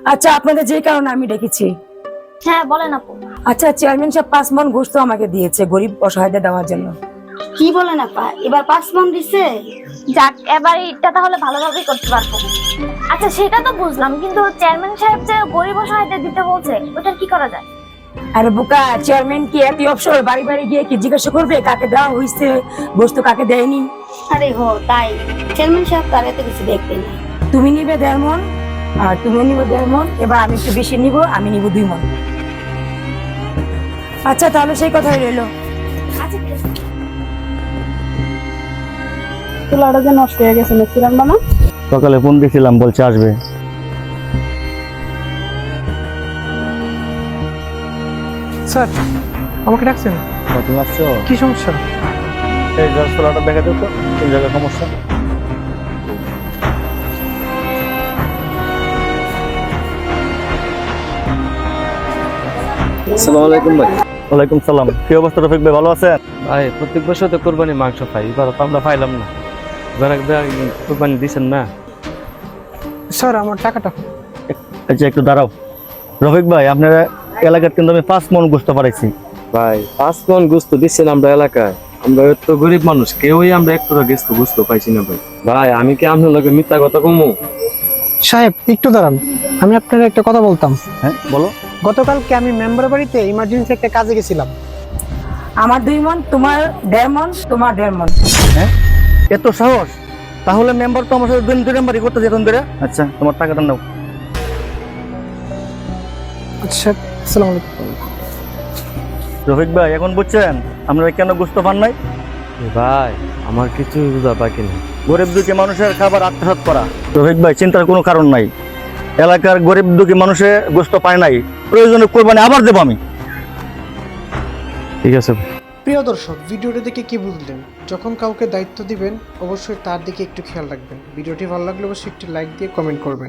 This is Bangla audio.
আচ্ছা, আপনাদের যে কারণে আমি ডেকেছি। হ্যাঁ বলেন আপু। আচ্ছা, চেয়ারম্যান সাহেব 5 মণ গোশত আমাকে দিয়েছে গরিব অসহায়দের দেওয়ার জন্য। কি বলেন আপা, এবার 5 মণ দিছে? যাক, এবার এটা তাহলে ভালোভাবেই করতে পারবো। আচ্ছা সেটা তো বুঝলাম, কিন্তু চেয়ারম্যান সাহেব যে গরিব অসহায়দের দিতে বলছে, ওটার কি করা যায়? আরে বোকা, চেয়ারম্যান কি এত অবসর বাড়ি বাড়ি গিয়ে কি জিজ্ঞাসা করবে কাকে দেওয়া হয়েছে গোশত কাকে দেয়নি? আরে হো তাই, চেয়ারম্যান সাহেব তার এত কিছু দেখবে না। তুমি নিবে 1.5 মণ আর তুমিও নিবে 1.5 মণ। এবার আমি একটু বেশি নিব, আমি নিব 2 মণ। আচ্ছা তাহলে সেই কথাই রইলো। আচ্ছা ঠিক আছে। চুলাটা যে নষ্ট হয়ে গেছে, মিষ্টি রান্না না? সকালে ফোন দিয়েছিলাম, বলছে আসবে। স্যার, আমাকে ডাকছেন? তুমি আসছো? কি সমস্যা? এই চোলাটা দেখা যেত, কোন জায়গায় সমস্যা? আসসালামু আলাইকুম ভাই। ওয়ালাইকুম সালাম। কি অবস্থা রফিক ভাই, ভালো আছেন? ভাই প্রত্যেক বছর তো কোরবানি মাংস পাই, এবার তো আমরা পাইলাম না। এবার একবার কোরবানি দিচ্ছেন না? স্যার আমার টাকাটা। আচ্ছা একটু দাঁড়াও। রফিক ভাই, আপনার এলাকার কিন্তু আমি 5 মণ গোশত পাঠাইছি। ভাই 5 মণ গোস্ত দিচ্ছেন আমরা এলাকায়, আমরা তো গরিব মানুষ, কেউই আমরা একটু গোস্ত পাইছি না ভাই। ভাই আমি কি আপনার লোকের মিথ্যা কথা কমু? সাহেব একটু দাঁড়ান, আমি আপনার একটা কথা বলতাম। হ্যাঁ বলো। গতকালকে আমি মেম্বার বাড়িতে ইমার্জেন্সি একটা কাজে গেছিলাম। আমার 2 মণ, তোমার 1.5 মণ, তোমার 1.5 মণ। হ্যাঁ, এত সাহস? তাহলে মেম্বার তো আমার সাথে 2 নাম্বারই করতে যেতেন ধরে। আচ্ছা তোমার টাকাটা নাও। আচ্ছা, আসসালামু আলাইকুম। রফিক ভাই এখন বুঝছেন আপনারা কেন গোশত পান নাই? ভাই আমার কিছু বুঝা বাকি নেই। গরিব দুঃখী মানুষের খাবার আত্মসাৎ করা। রফিক ভাই চিন্তার কোনো কারণ নাই, এলাকার গরিব দুঃখী মানুষের গোশত পায় নাই, প্রয়োজনে কোরবানি আবার দেবো আমি। ঠিক আছে। প্রিয় দর্শক, ভিডিওটি দেখে কি বুঝলেন? যখন কাউকে দায়িত্ব দিবেন অবশ্যই তার দিকে একটু খেয়াল রাখবেন। ভিডিওটি ভালো লাগলে অবশ্যই একটি লাইক দিয়ে কমেন্ট করবেন।